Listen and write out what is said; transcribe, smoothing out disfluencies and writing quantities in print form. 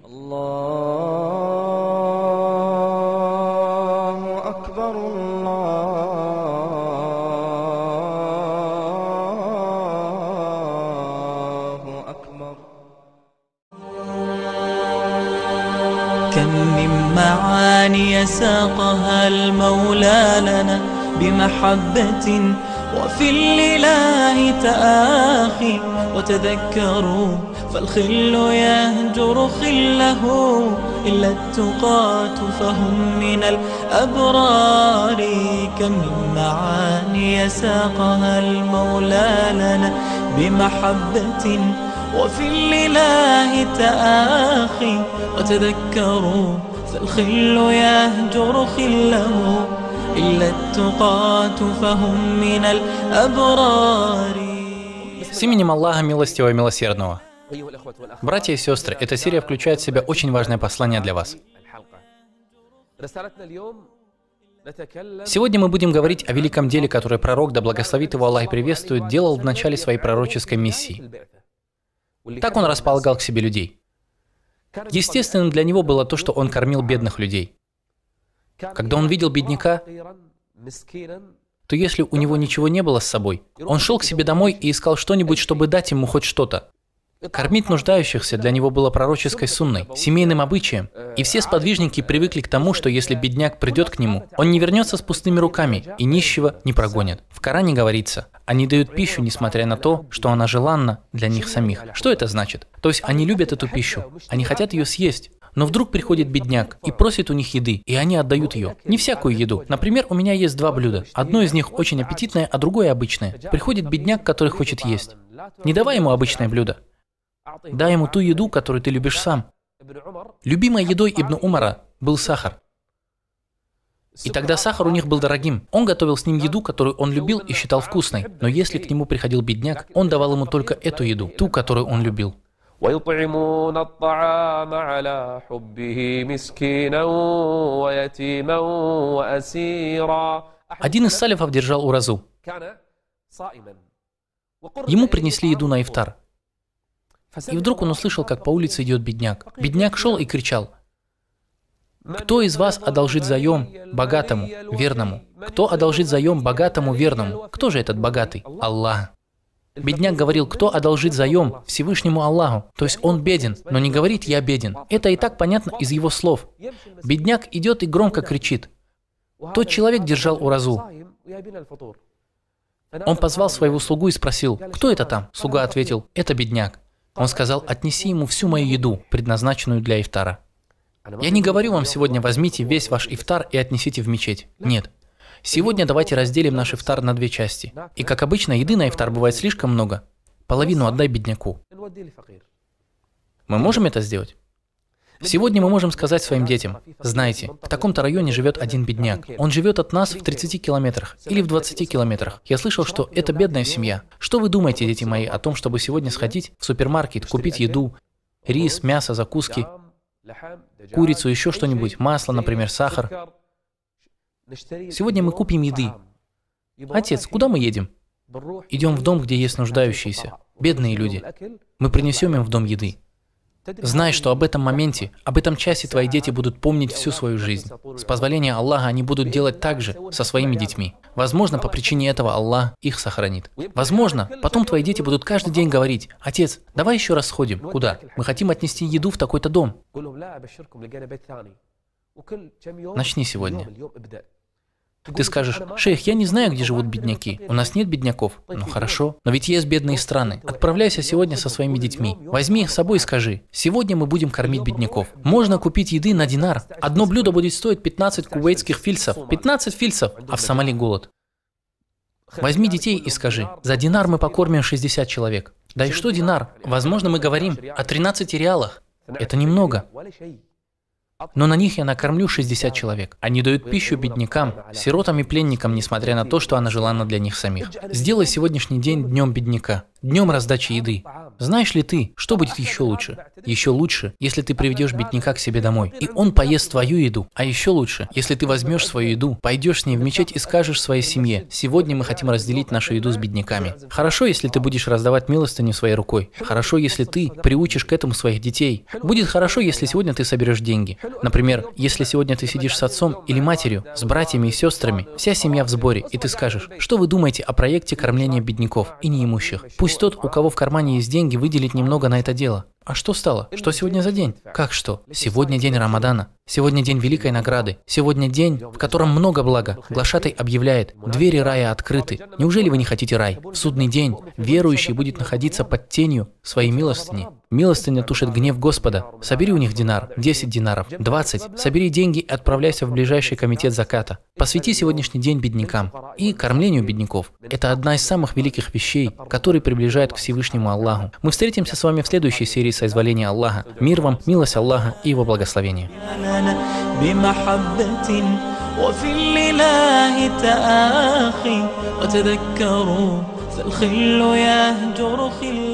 Аллаху Акбар, Аллаху Акбар. كم من معاني ساقها المولى لنا بمحبة وفي الإله تآخي وتذكروا فالخل يهجر خله إلا التقاة فهم من الأبرار. كم من معاني ساقها المولى لنا بمحبة وفي الإله تآخي وتذكروا فالخل يهجر خله إلا التقاة فهم من الأبرار. С именем Аллаха Милостивого и Милосердного. Братья и сестры, эта серия включает в себя очень важное послание для вас. Сегодня мы будем говорить о великом деле, которое пророк, да благословит его Аллах и приветствует, делал в начале своей пророческой миссии. Так он располагал к себе людей. Естественным для него было то, что он кормил бедных людей. Когда он видел бедняка, то если у него ничего не было с собой, он шел к себе домой и искал что-нибудь, чтобы дать ему хоть что-то. Кормить нуждающихся для него было пророческой сунной, семейным обычаем, и все сподвижники привыкли к тому, что если бедняк придет к нему, он не вернется с пустыми руками, и нищего не прогонят. В Коране говорится, они дают пищу, несмотря на то, что она желанна для них самих. Что это значит? То есть они любят эту пищу, они хотят ее съесть. Но вдруг приходит бедняк и просит у них еды, и они отдают ее. Не всякую еду. Например, у меня есть два блюда. Одно из них очень аппетитное, а другое обычное. Приходит бедняк, который хочет есть. Не давай ему обычное блюдо. Дай ему ту еду, которую ты любишь сам. Любимой едой Ибн Умара был сахар. И тогда сахар у них был дорогим. Он готовил с ним еду, которую он любил и считал вкусной. Но если к нему приходил бедняк, он давал ему только эту еду, ту, которую он любил. ويطعمون الطعام على حبه مسكينا ويتيما وأسيرا. Один из салифов держал уразу. Ему принесли еду на ифтар. И вдруг он услышал, как по улице идет бедняк. Бедняк шел и кричал: «Кто из вас одолжит заем богатому, верному? Кто одолжит заем богатому, верному? Кто же этот богатый? Аллах». Бедняк говорил: «Кто одолжит заем Всевышнему Аллаху?» То есть он беден, но не говорит «я беден». Это и так понятно из его слов. Бедняк идет и громко кричит. Тот человек держал уразу. Он позвал своего слугу и спросил: «Кто это там?» Слуга ответил: «Это бедняк». Он сказал: «Отнеси ему всю мою еду, предназначенную для ифтара». Я не говорю вам сегодня: возьмите весь ваш ифтар и отнесите в мечеть. Нет. Сегодня давайте разделим наш ифтар на две части. И как обычно, еды на ифтар бывает слишком много. Половину отдай бедняку. Мы можем это сделать? Сегодня мы можем сказать своим детям: знаете, в таком-то районе живет один бедняк. Он живет от нас в 30 километрах или в 20 километрах. Я слышал, что это бедная семья. Что вы думаете, дети мои, о том, чтобы сегодня сходить в супермаркет, купить еду, рис, мясо, закуски, курицу, еще что-нибудь, масло, например, сахар? Сегодня мы купим еды. Отец, куда мы едем? Идем в дом, где есть нуждающиеся, бедные люди. Мы принесем им в дом еды. Знай, что об этом моменте, об этом часе твои дети будут помнить всю свою жизнь. С позволения Аллаха они будут делать так же со своими детьми. Возможно, по причине этого Аллах их сохранит. Возможно, потом твои дети будут каждый день говорить: «Отец, давай еще раз сходим». Куда? Мы хотим отнести еду в такой-то дом. Начни сегодня. Ты скажешь: «Шейх, я не знаю, где живут бедняки. У нас нет бедняков». Ну хорошо, но ведь есть бедные страны. Отправляйся сегодня со своими детьми. Возьми их с собой и скажи: «Сегодня мы будем кормить бедняков». Можно купить еды на динар. Одно блюдо будет стоить 15 кувейтских фильсов. 15 фильсов, а в Сомали голод. Возьми детей и скажи: «За динар мы покормим 60 человек». Да и что динар? Возможно, мы говорим о 13 реалах. Это немного. Но на них я накормлю 60 человек. Они дают пищу беднякам, сиротам и пленникам, несмотря на то, что она желанна для них самих. Сделай сегодняшний день днем бедняка, днем раздачи еды. Знаешь ли ты, что будет еще лучше? Еще лучше, если ты приведешь бедняка к себе домой, и он поест твою еду. А еще лучше, если ты возьмешь свою еду, пойдешь с ней в мечеть и скажешь своей семье: сегодня мы хотим разделить нашу еду с бедняками. Хорошо, если ты будешь раздавать милостыню своей рукой. Хорошо, если ты приучишь к этому своих детей. Будет хорошо, если сегодня ты соберешь деньги. Например, если сегодня ты сидишь с отцом или матерью, с братьями и сестрами, вся семья в сборе, и ты скажешь: что вы думаете о проекте кормления бедняков и неимущих? Пусть тот, у кого в кармане есть деньги, выделит немного на это дело. А что стало? Что сегодня за день? Как что? Сегодня день Рамадана. Сегодня день великой награды. Сегодня день, в котором много блага. Глашатай объявляет: двери рая открыты. Неужели вы не хотите рай? В судный день верующий будет находиться под тенью своей милостыни. Милостыня тушит гнев Господа. Собери у них динар, 10 динаров, 20. Собери деньги и отправляйся в ближайший комитет заката. Посвяти сегодняшний день беднякам и кормлению бедняков. Это одна из самых великих вещей, которые приближают к Всевышнему Аллаху. Мы встретимся с вами в следующей серии соизволения Аллаха. Мир вам, милость Аллаха и Его благословение. وفي الإله تآخي وتذكروا فالخل يهجر خلا